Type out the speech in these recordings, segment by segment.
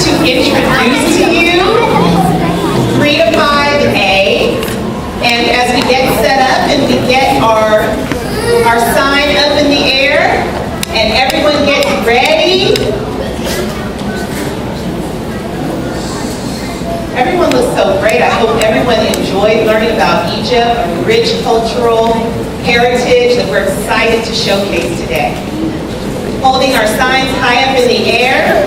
to introduce to you 3 to 5A. And as we get set up and we get our sign up in the air, and everyone gets ready. Everyone looks so great. I hope everyone enjoyed learning about Egypt, a rich cultural heritage that we're excited to showcase today. Holding our signs high up in the air.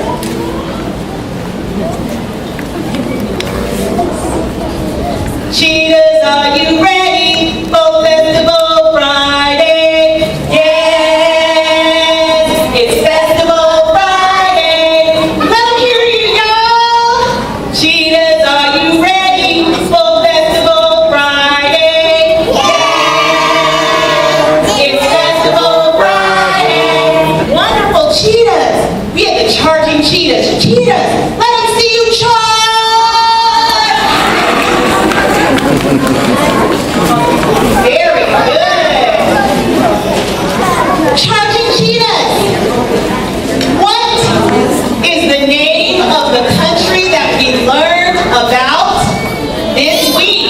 Cheetahs, are you ready for Festival Friday? Yes, it's Festival Friday. Let them hear you, y'all. Cheetahs, are you ready for Festival Friday? Yes, it's Festival Friday. Wonderful, cheetahs. We have the charging cheetahs. Cheetahs, let them see you charge. Very good. Charging cheetahs. What is the name of the country that we learned about this week?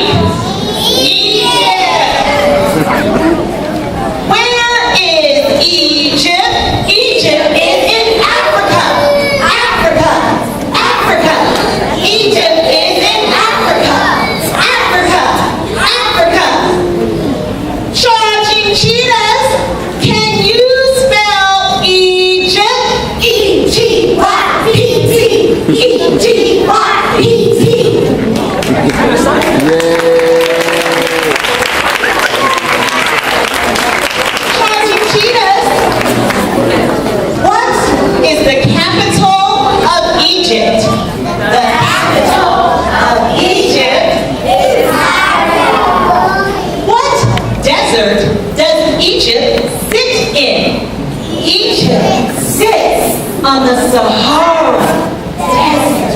Egypt. Where is Egypt? Egypt is in Africa. Africa. Africa. Egypt is in Africa. Africa. Africa. Charging cheetahs, can you spell Egypt? E-G-Y-P-T. E-G-Y-P-T. Charging cheetahs, what is the capital of Egypt? The capital of Egypt is what desert does Egypt sit in? Egypt sits on the Sahara Desert.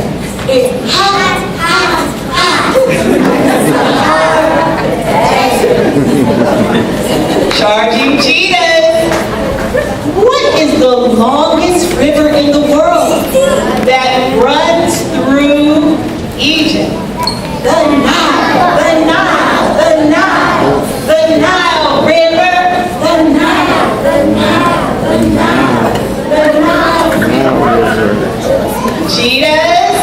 It's hot, hot, hot. Sahara Desert. Charging cheetahs. What is the longest river in the world that runs through Egypt? The Nile, the Nile, the Nile, the Nile River, the Nile, the Nile, the Nile, the Nile River. Cheetahs,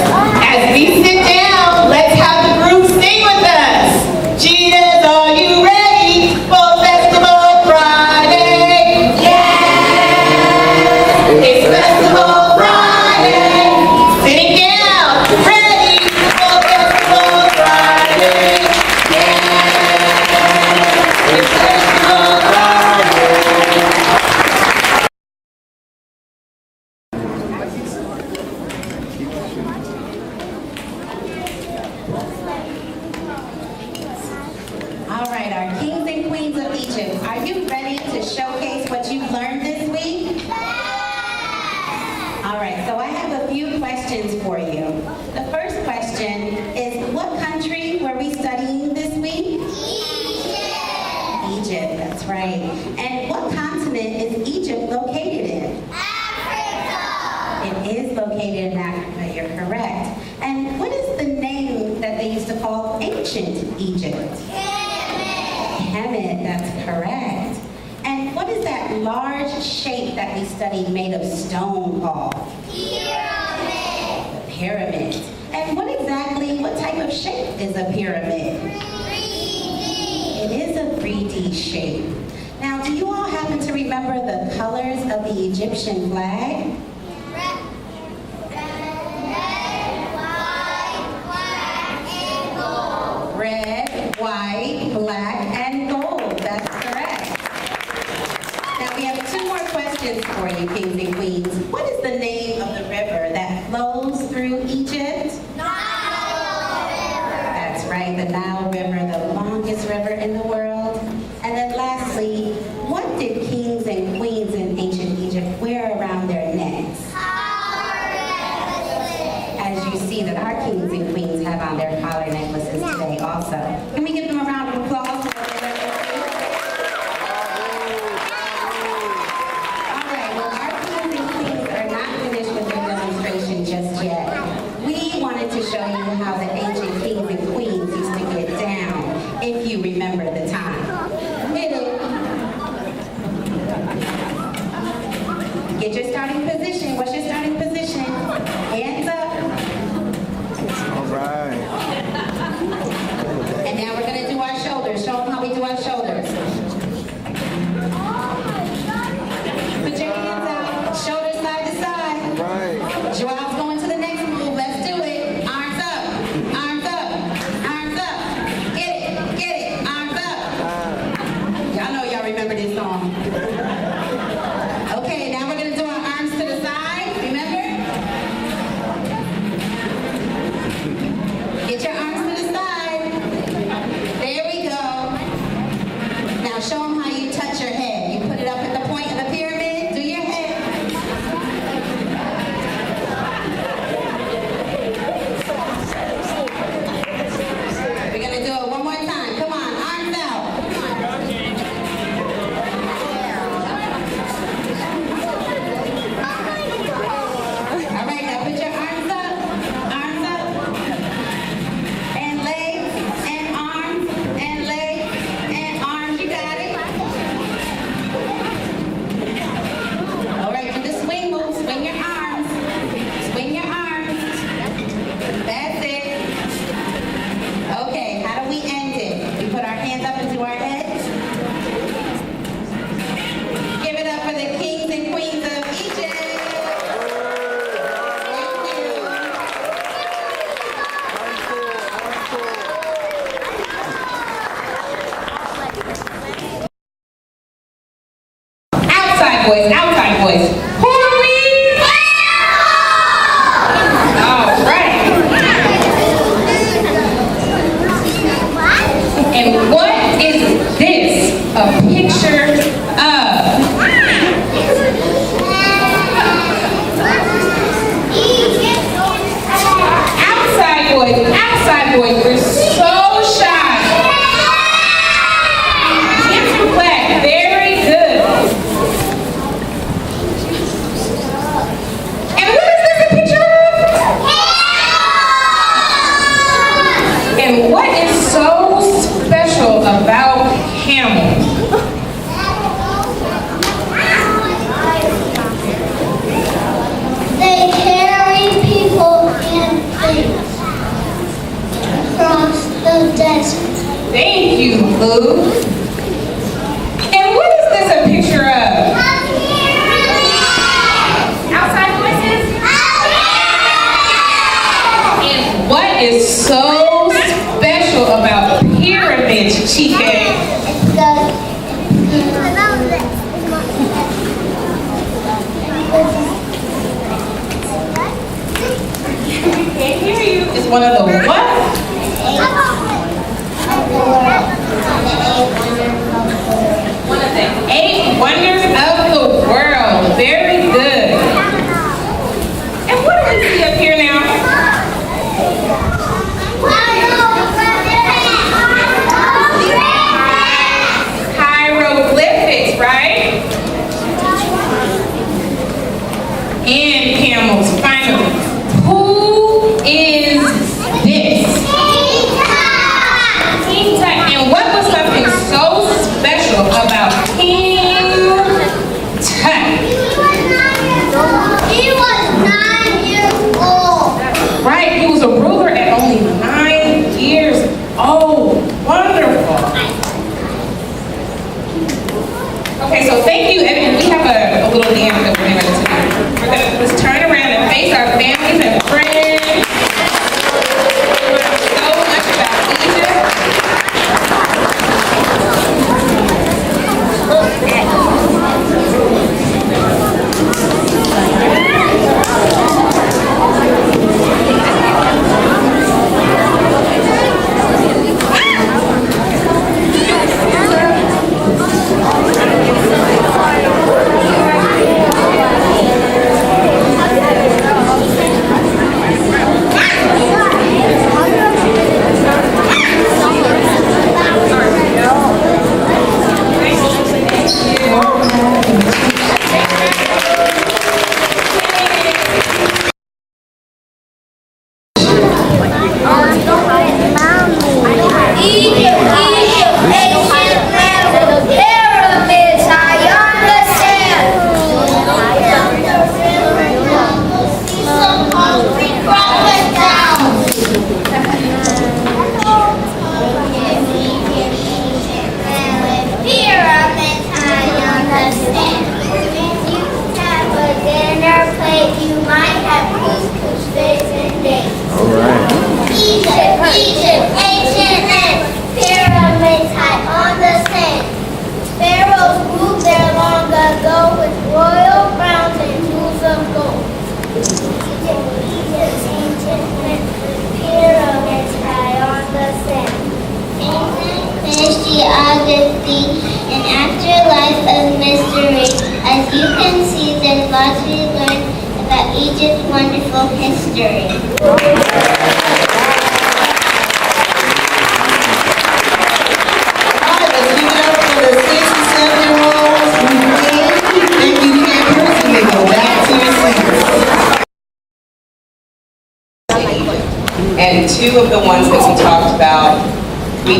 as we sit down, let's have the group sing with us. Cheetahs, are you ready for Festival Friday? Yeah! It's Festival Friday. Sitting down, ready for Festival Friday. Yeah! It's Festival Friday. All right, our kings and queens of Egypt, are you ready to showcase what you've learned this week? All right, so I have a few questions for you. The first question is, what country were we studying this week? Egypt, that's right. And what continent is Egypt located in? Africa! It is located in Africa, you're correct. And what is the name that they used to call ancient Egypt? Kemet, that's correct. And what is that large shape that we studied made of stone called? Pyramid. The pyramid. And what type of shape is a pyramid? 3D. It is a 3D shape. Now, do you all happen to remember the colors of the Egyptian flag? Red, white, black, and gold. That's correct. Now we have 2 more questions for you, kings and queens. What is the name of the river that flows through Egypt? Nile River. That's right, the Nile River, the longest river in the world. And then lastly, what did kings and queens in ancient Egypt wear around their necks? As you see that our kings and queens have on their collar necklaces today also. Can we give them a round of applause for what they're doing? All right, well, our kings and queens are not finished with their demonstration just yet. if you remember the time. Hit it. Get your starting position. What's your starting position? Hands up. All right. And now we're gonna do our shoulders. Show them how we do our shoulders. Put your hands out. Shoulders side to side. All right. Joel's going to the next move. Let's do it. Arms up. Arms up. Arms up. Get it. Get it. Arms up. Y'all know y'all remember this song. Okay, now we're gonna do our arms to the side. Remember? Get your arms to the side. There we go. Now show them how you touch your head. You put it up at the point of the pyramid. Do your head. We're gonna do it one more time. Come on, arms out. All right, now put your arms up. Arms up. And legs and arms and legs and arms. You got it. All right, do the swing move. Swing your arms. Swing your arms. That's it. Okay, how do we end it? We put our hands up into our heads. Give it up for the kings and queens of Egypt. Thank you. Outside voice, outside voice. Who are we? All right. And what is this a picture of? Outside voice, we're so shy. Intellect, very good. And what is this a picture of? And what is so special about camels? They carry people and things across the desert. Thank you, Lou. And what is this a picture of? Outside voices? And what is so special about pyramids, Chike? Can't hear you. It's one of the what? One of the 8 wonders of the world. Very good. And what do we see up here now? Hieroglyphics, right? And camels, finally. Who is this? King Tut. And what was something so special about King Tut? He was 9 years old. Right, he was a ruler at only 9 years old. Wonderful. Okay, so thank you, and we have a little dance that we're going to do. We're going to let's turn around and face our families and friends. We learned so much about Egypt. geography, and afterlife of mystery. As you can see, there's lots we learn about Egypt's wonderful history. All right, let's give it up for the 6 and 7-year-olds who win. Thank you, campers, and they go back to your seats. And two of the ones that we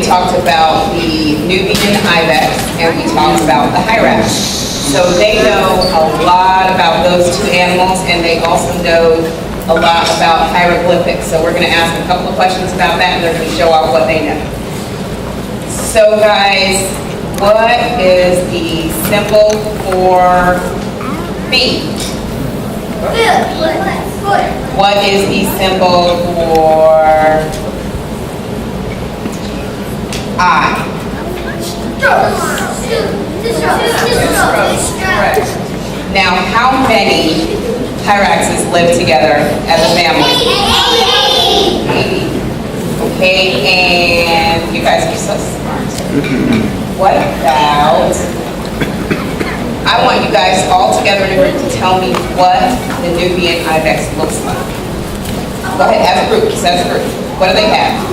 talked about the Nubian ibex and we talked about the hyrax. So they know a lot about those two animals and they also know a lot about hieroglyphics. So we're going to ask a couple of questions about that and they're going to show off what they know. So guys, what is the symbol for B? What is the symbol for I? Correct. Now, how many hyraxes live together as a family? 80. Okay, and you guys are so smart. What about, I want you guys all together in a group to tell me what the Nubian ibex looks like. Go ahead, as a group, just as a group. What do they have?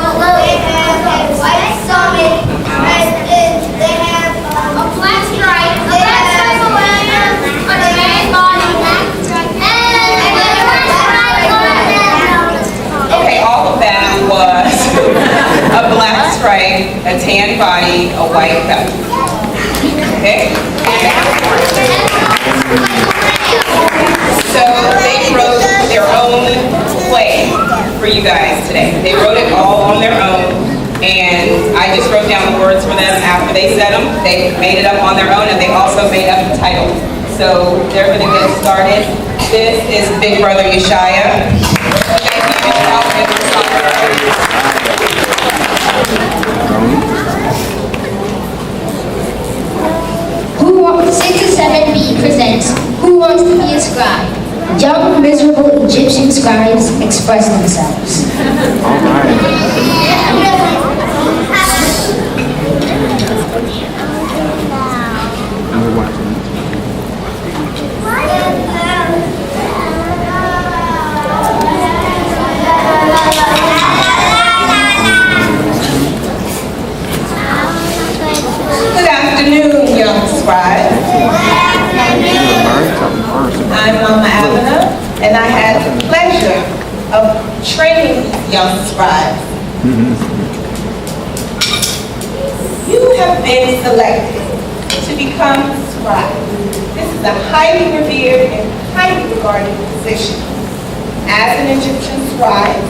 They have a white stomach, and they have a black stripe, a black stripe around them, on the main body, and a black stripe on them. Okay, all of that was a black stripe, a tan body, a white belly. Okay? So they wrote their own play for you guys today. They wrote it all on their own, and I just wrote down the words for them after they said them. They made it up on their own, and they also made up the title. So they're going to get started. This is Big Brother Yeshaya. Who wants 6 to 7B presents Who Wants to Be a Scribe? Young, miserable Egyptian scribes express themselves. All right. We're watching. Good afternoon, young scribes. I'm Mama Abner, and I had the pleasure of training young scribes. You have been selected to become scribes. This is a highly revered and highly regarded position. As an Egyptian scribe,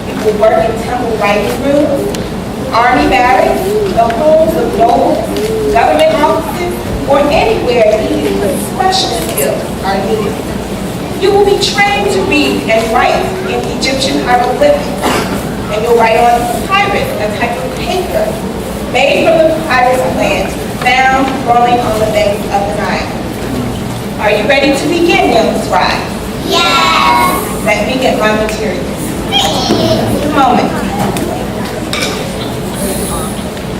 you will work in temple writing rooms, army barracks, the homes of nobles, government offices, or anywhere needed where special skills are needed. You will be trained to read and write in Egyptian hieroglyphics, and you'll write on papyrus, a type of paper made from the papyrus plant found growing on the banks of the Nile. Are you ready to begin, young scribe? Yes. Let me get my materials. A moment.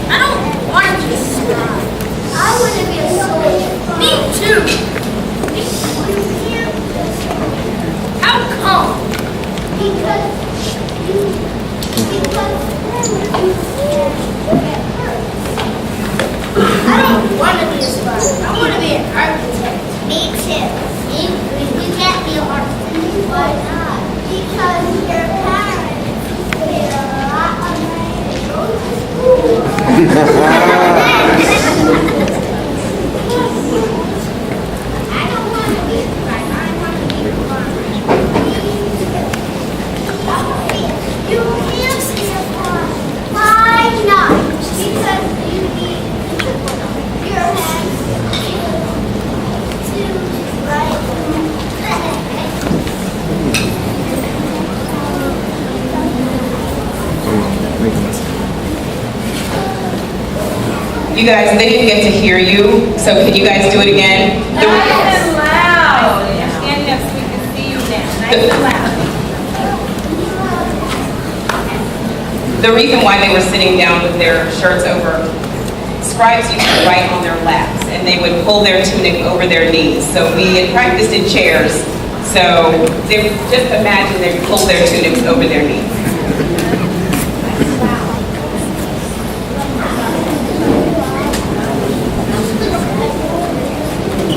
I don't want to be a scribe. I want to be a soldier. Me too. How come? Because I don't want to be a scribe. I want to be an architect. Me too. You can't be an architect. Why not? Because your parents paid a lot of money to go to school. I don't want to be a scribe. I want to be a farmer. You can't be a farmer. Why not? Because you need your hands to write. You guys, they didn't get to hear you, so can you guys do it again? Nice and loud. You're standing up so we can see you now. Nice and loud. the reason why they were sitting down with their shirts over, scribes used to write on their laps, and they would pull their tunic over their knees. So we had practiced in chairs, so they just imagine they pull their tunics over their knees.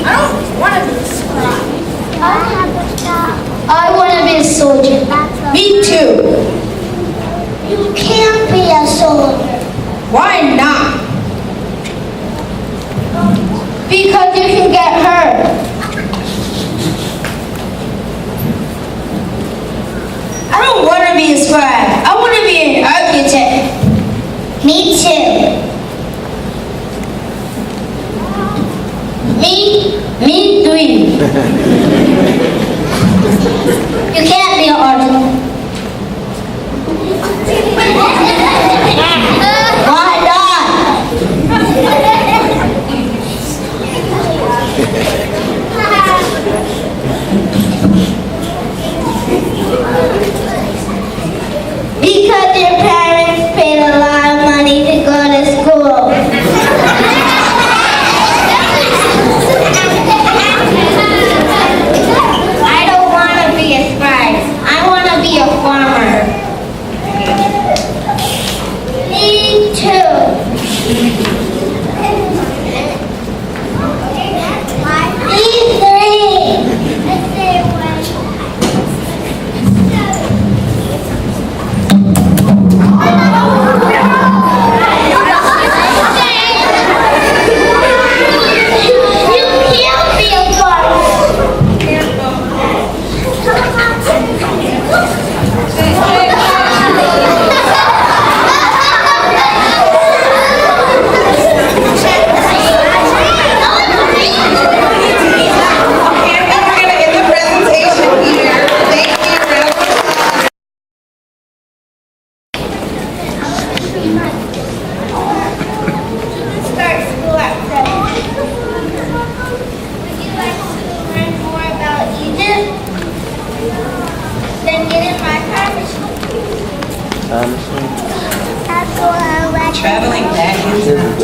I don't want to be a scribe. I want to be a soldier. Me too. You can't be a soldier. Why not? Because you can get hurt. I don't want to be a scribe. I want to be an architect. Me too. Me three. You can't be an artist. Why not? Because your parents paid a lot of money to go to school. I don't want to be a scribe. I want to be a farmer. Me too. Me three. Traveling back in time.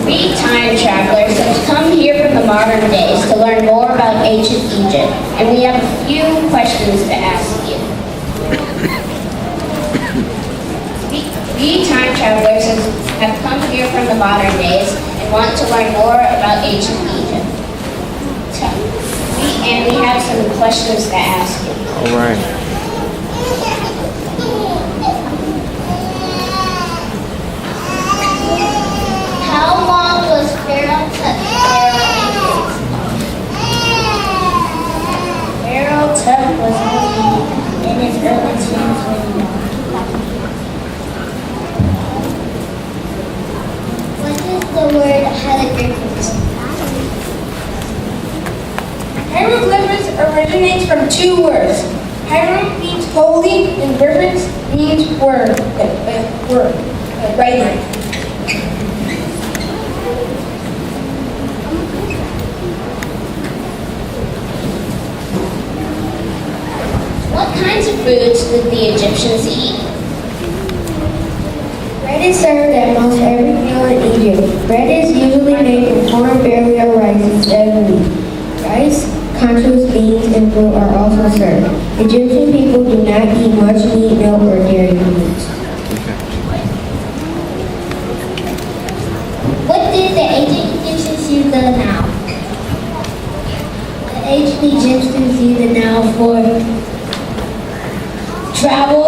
We time travelers have come here from the modern days to learn more about ancient Egypt, and we have a few questions to ask you. We time travelers have come here from the modern days and want to learn more about ancient Egypt. And we have some questions to ask you. All right. How long was Pharaoh Pharaoh Tut was only in his early teens when he died. What is the word hieroglyphics? Hieroglyphics originates from two words. Hierom means holy and glyphics means word, writing. What kinds of foods did the Egyptians eat? Bread is served at most every meal in Egypt. Bread is usually made from corn, barley, or rice instead of wheat. Rice, conchos, beans, and fruit are also served. Egyptian people do not eat much meat, milk, or dairy foods. What did the ancient Egyptians use the Nile? The ancient Egyptians used the Nile for travel,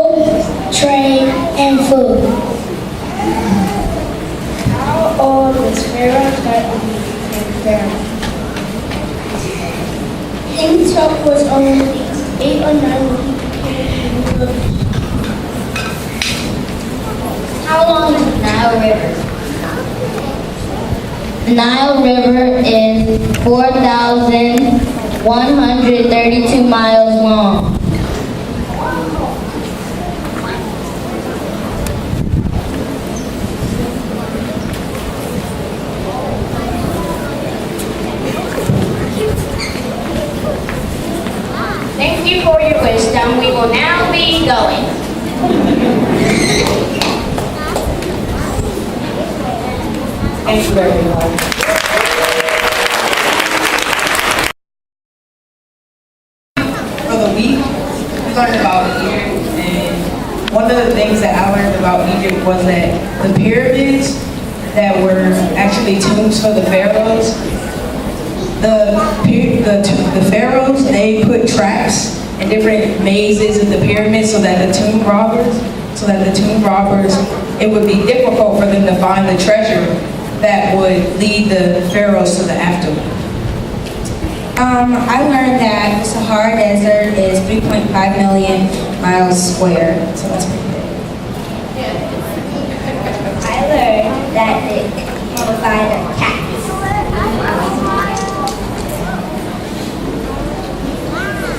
trade, and food. How old was Pharaoh Tut when he became Pharaoh? King Tut was only 8 or 9 when he became king. How long is the Nile River? The Nile River is 4,132 miles long. Thank you for your wisdom. We will now be going. Thank you very much. For the week, we learned about Egypt, and one of the things that I learned about Egypt was that the pyramids that were actually tombs for the pharaohs, the pharaohs, they put traps in different mazes in the pyramids so that the tomb robbers, it would be difficult for them to find the treasure that would lead the pharaohs to the afterlife. I learned that the Sahara Desert is 3.5 million miles square, so that's pretty big. I learned that they mummified a cat.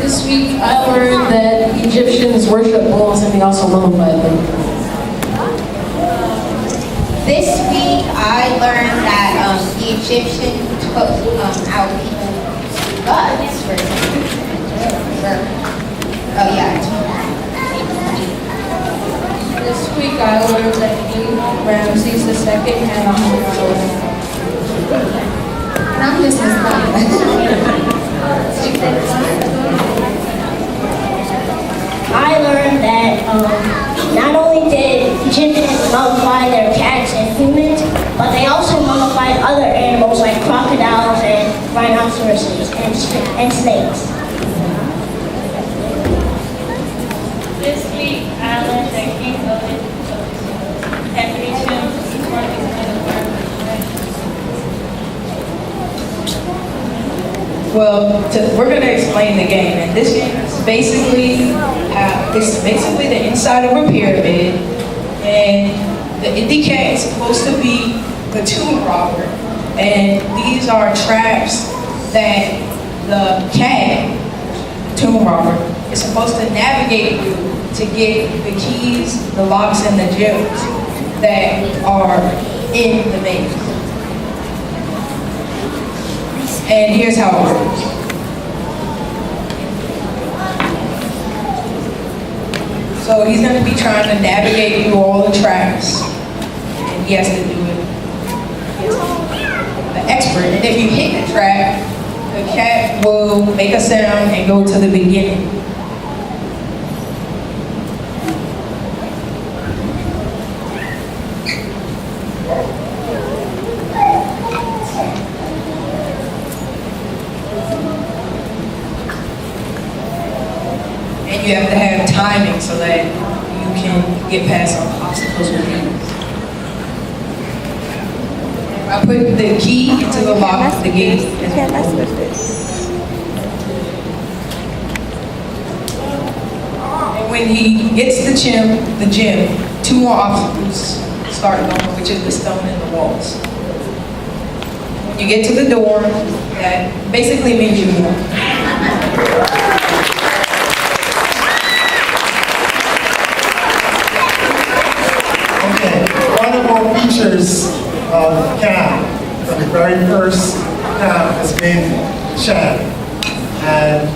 This week I learned that Egyptians worship bulls and they also mummify them. This week I learned that the Egyptians took out people's guts for This week I learned that King Ramses II had 100 children. I'm just I learned that not only did Egyptians mummify their cats and humans, but they also mummified other animals like crocodiles and rhinoceroses and snakes. This week, I learned that King Otis had 3 children before he was Well, we're going to explain the game, and this game is basically the inside of a pyramid, and the indie cat is supposed to be the tomb robber, and these are traps that the cat, tomb robber, is supposed to navigate through to get the keys, the locks, and the gems that are in the maze. And here's how it works. So he's going to be trying to navigate through all the traps, and he has to do it. He has to be the expert. And if you hit the trap, the cat will make a sound and go to the beginning. And you have to have timing so that you can get past all obstacles with ease. I put the key into the lock of the gate. And when he gets the gem, 2 more obstacles start going, which is the stone and the walls. When you get to the door, that basically means you won. One of our features of camp, from the very first camp, has been chant. And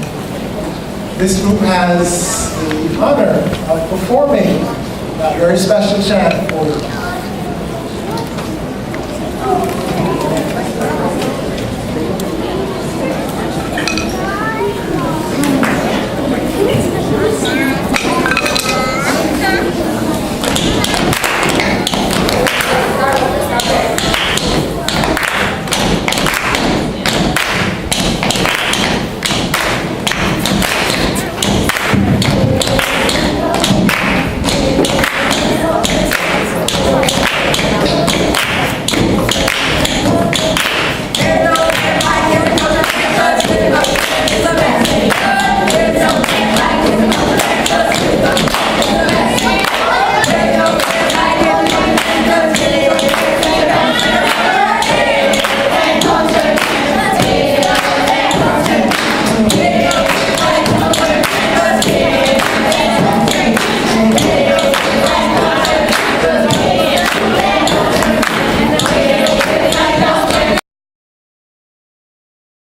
this group has the honor of performing that very special chant for